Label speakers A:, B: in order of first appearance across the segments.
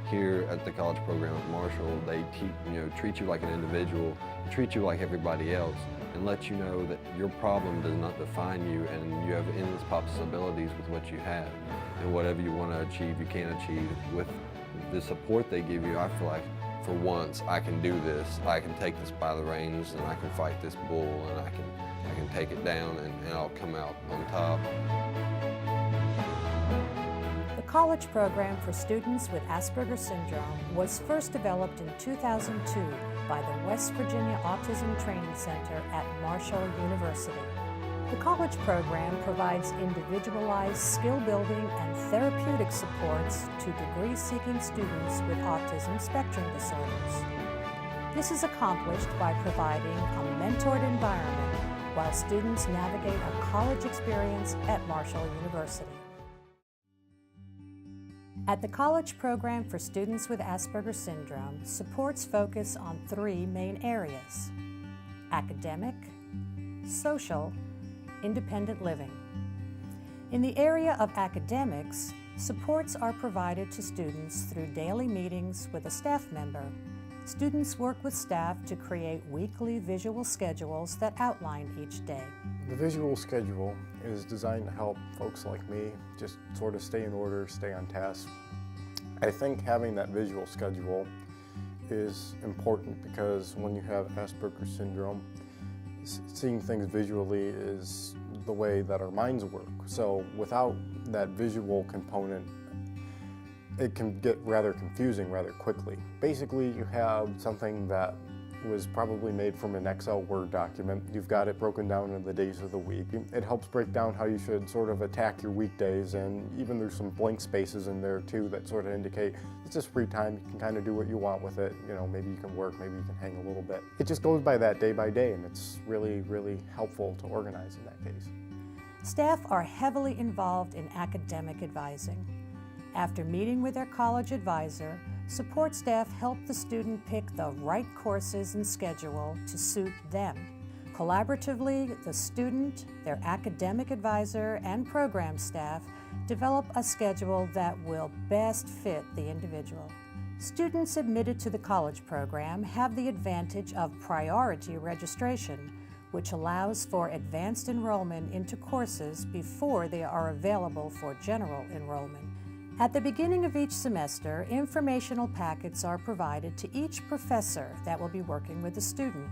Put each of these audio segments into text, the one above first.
A: here at the college program at Marshall, they treat you like an individual, treat you like everybody else, and let you know that your problem does not define you, and you have endless possibilities with what you have. And whatever you want to achieve, you can achieve. With the support they give you, I feel like for once I can do this. I can take this by the reins, and I can fight this bull, and I can take it down, and I'll come out on top.
B: The college program for students with Asperger syndrome was first developed in 2002 by the West Virginia Autism Training Center at Marshall University. The college program provides individualized skill building and therapeutic supports to degree-seeking students with autism spectrum disorders. This is accomplished by providing a mentored environment while students navigate a college experience at Marshall University. At the college program for students with Asperger syndrome, supports focus on three main areas: academic, social, independent living. In the area of academics, supports are provided to students through daily meetings with a staff member. Students work with staff to create weekly visual schedules that outline each day.
C: The visual schedule is designed to help folks like me just sort of stay in order, stay on task. I think having that visual schedule is important because when you have Asperger syndrome, seeing things visually is the way that our minds work. So without that visual component, it can get rather confusing rather quickly. Basically, you have something that was probably made from an Excel Word document. You've got it broken down into the days of the week. It helps break down how you should sort of attack your weekdays, and even there's some blank spaces in there too that sort of indicate it's just free time. You can kind of do what you want with it. You know, maybe you can work, maybe you can hang a little bit. It just goes by that day by day, and it's really, really helpful to organize in that case.
B: Staff are heavily involved in academic advising. After meeting with their college advisor, support staff help the student pick the right courses and schedule to suit them. Collaboratively, the student, their academic advisor, and program staff develop a schedule that will best fit the individual. Students admitted to the college program have the advantage of priority registration, which allows for advanced enrollment into courses before they are available for general enrollment. At the beginning of each semester, informational packets are provided to each professor that will be working with the student.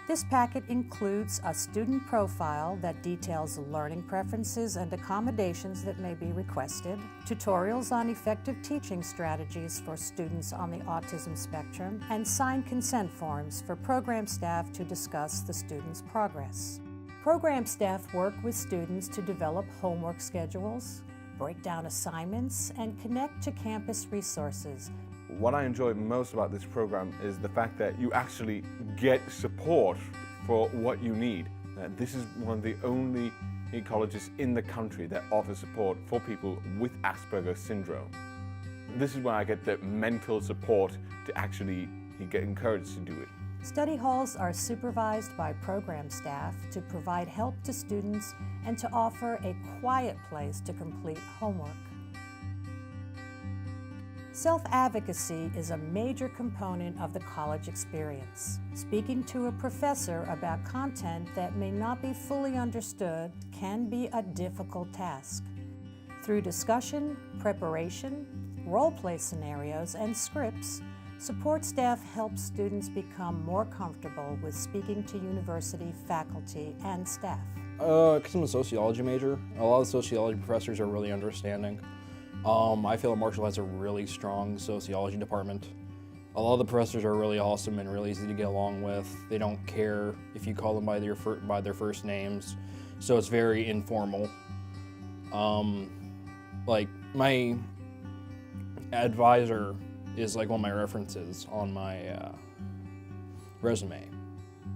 B: This packet includes a student profile that details learning preferences and accommodations that may be requested, tutorials on effective teaching strategies for students on the autism spectrum, and signed consent forms for program staff to discuss the student's progress. Program staff work with students to develop homework schedules, break down assignments, and connect to campus resources.
D: What I enjoy most about this program is the fact that you actually get support for what you need. This is one of the only colleges in the country that offers support for people with Asperger syndrome. This is where I get the mental support to actually get encouraged to do it.
B: Study halls are supervised by program staff to provide help to students and to offer a quiet place to complete homework. Self-advocacy is a major component of the college experience. Speaking to a professor about content that may not be fully understood can be a difficult task. Through discussion, preparation, role-play scenarios, and scripts, support staff helps students become more comfortable with speaking to university faculty and staff.
E: Because I'm a sociology major, a lot of sociology professors are really understanding. I feel Marshall has a really strong sociology department. A lot of the professors are really awesome and really easy to get along with. They don't care if you call them by their first names, so it's very informal. Like my advisor is like one of my references on my resume.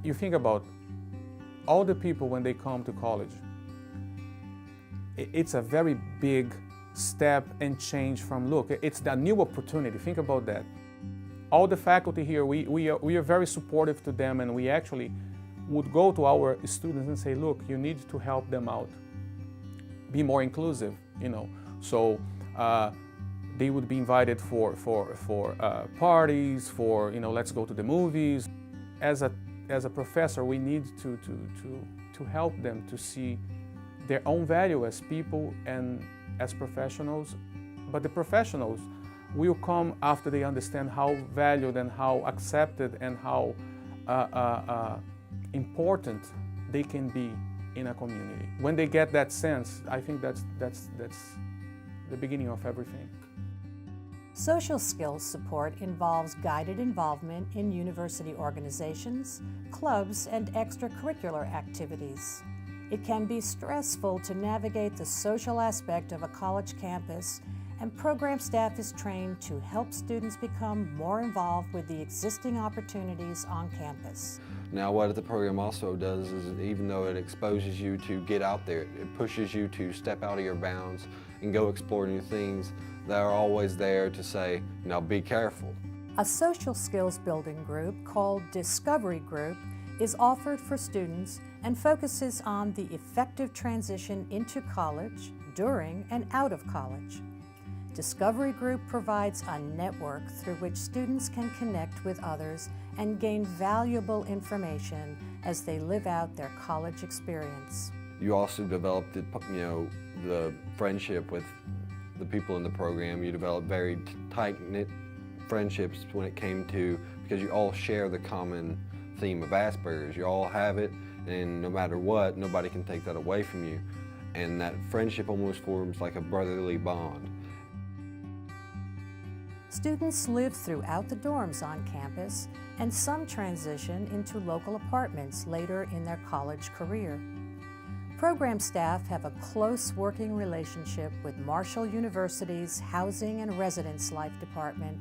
F: You think about all the people when they come to college. It's a very big step and change from, look, it's a new opportunity. Think about that. All the faculty here, we are very supportive to them, and we actually would go to our students and say, look, you need to help them out. Be more inclusive, you know. So They would be invited for parties, for, let's go to the movies. As a professor, we need to help them to see their own value as people and as professionals. But the professionals will come after they understand how valued and how accepted and how important they can be in a community. When they get that sense, I think that's the beginning of everything.
B: Social skills support involves guided involvement in university organizations, clubs, and extracurricular activities. It can be stressful to navigate the social aspect of a college campus, and program staff is trained to help students become more involved with the existing opportunities on campus.
A: Now what the program also does is, even though it exposes you to get out there, it pushes you to step out of your bounds and go explore new things. They're always there to say, now be careful.
B: A social skills building group called Discovery Group is offered for students and focuses on the effective transition into college, during, and out of college. Discovery Group provides a network through which students can connect with others and gain valuable information as they live out their college experience.
A: You also develop the friendship with the people in the program. You develop very tight-knit friendships when it came to, because you all share the common theme of Asperger's. You all have it, and no matter what, nobody can take that away from you. And that friendship almost forms like a brotherly bond.
B: Students live throughout the dorms on campus, and some transition into local apartments later in their college career. Program staff have a close working relationship with Marshall University's Housing and Residence Life Department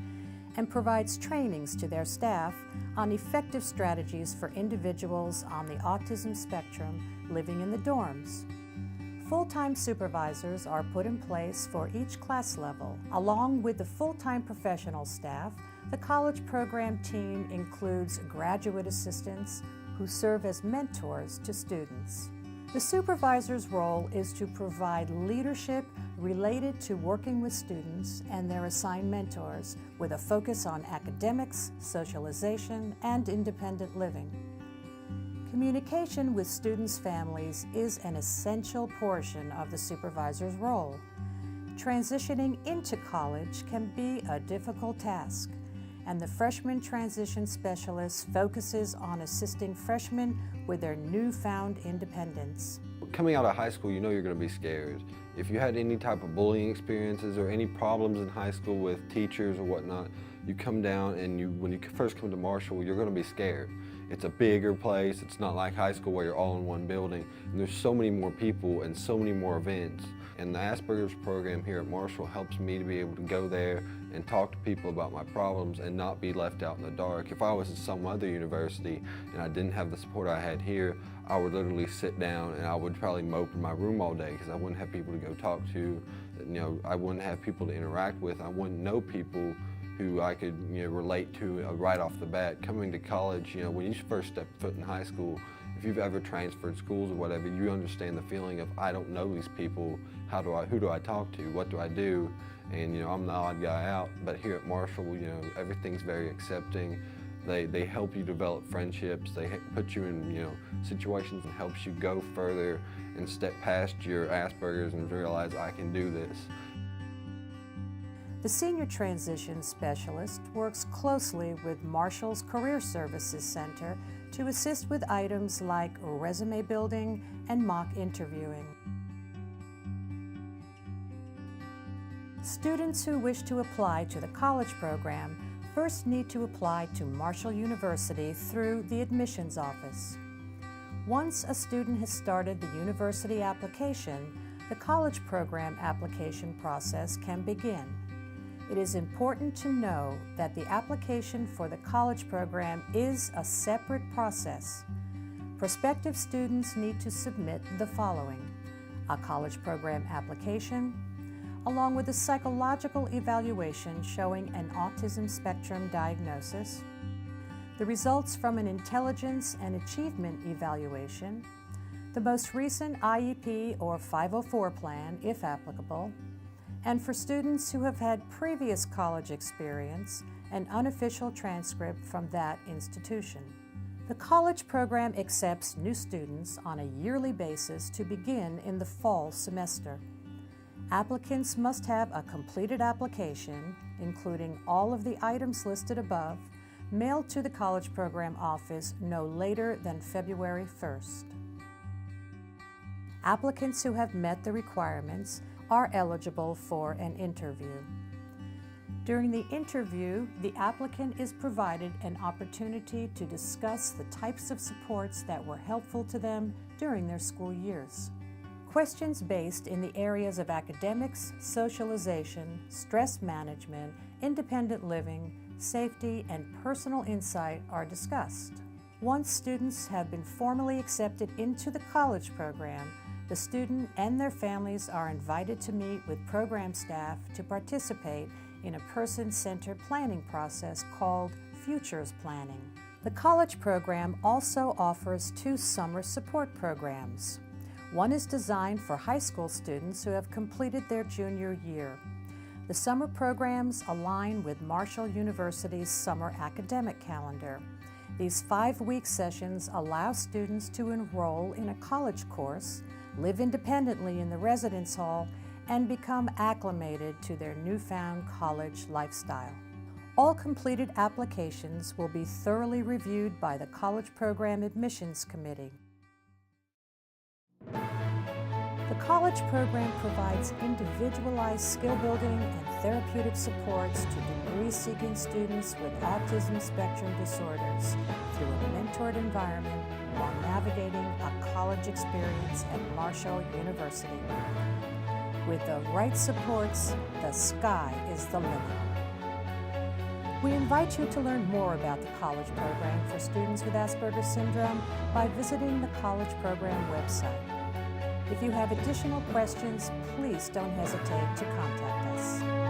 B: and provides trainings to their staff on effective strategies for individuals on the autism spectrum living in the dorms. Full-time supervisors are put in place for each class level. Along with the full-time professional staff, the college program team includes graduate assistants who serve as mentors to students. The supervisor's role is to provide leadership related to working with students and their assigned mentors, with a focus on academics, socialization, and independent living. Communication with students' families is an essential portion of the supervisor's role. Transitioning into college can be a difficult task, and the freshman transition specialist focuses on assisting freshmen with their newfound independence.
A: Coming out of high school, you know you're going to be scared. If you had any type of bullying experiences or any problems in high school with teachers or whatnot, you come down and when you first come to Marshall, you're going to be scared. It's a bigger place. It's not like high school where you're all in one building. And there's so many more people and so many more events. And the Asperger's program here at Marshall helps me to be able to go there and talk to people about my problems and not be left out in the dark. If I was at some other university and I didn't have the support I had here, I would literally sit down and I would probably mope in my room all day because I wouldn't have people to go talk to. I wouldn't have people to interact with. I wouldn't know people who I could relate to right off the bat. Coming to college, when you first step foot in high school, if you've ever transferred schools or whatever, you understand the feeling of, I don't know these people, who do I talk to, what do I do? And I'm the odd guy out. But here at Marshall, everything's very accepting. They help you develop friendships. They put you in situations and helps you go further and step past your Asperger's and realize I can do this.
B: The Senior Transition Specialist works closely with Marshall's Career Services Center to assist with items like resume building and mock interviewing. Students who wish to apply to the college program first need to apply to Marshall University through the admissions office. Once a student has started the university application, the college program application process can begin. It is important to know that the application for the college program is a separate process. Prospective students need to submit the following: a college program application, along with a psychological evaluation showing an autism spectrum diagnosis, the results from an intelligence and achievement evaluation, the most recent IEP or 504 plan, if applicable, And for students who have had previous college experience, an unofficial transcript from that institution. The college program accepts new students on a yearly basis to begin in the fall semester. Applicants must have a completed application, including all of the items listed above, mailed to the college program office no later than February 1st. Applicants who have met the requirements are eligible for an interview. During the interview, the applicant is provided an opportunity to discuss the types of supports that were helpful to them during their school years. Questions based in the areas of academics, socialization, stress management, independent living, safety, and personal insight are discussed. Once students have been formally accepted into the college program, the student and their families are invited to meet with program staff to participate in a person-centered planning process called Futures Planning. The college program also offers 2 summer support programs. One is designed for high school students who have completed their junior year. The summer programs align with Marshall University's summer academic calendar. These 5-week sessions allow students to enroll in a college course, live independently in the residence hall, and become acclimated to their newfound college lifestyle. All completed applications will be thoroughly reviewed by the College Program Admissions Committee. The college program provides individualized skill building and therapeutic supports to degree-seeking students with autism spectrum disorders through a mentored environment while navigating a college experience at Marshall University. With the right supports, the sky is the limit. We invite you to learn more about the college program for students with Asperger syndrome by visiting the college program website. If you have additional questions, please don't hesitate to contact us.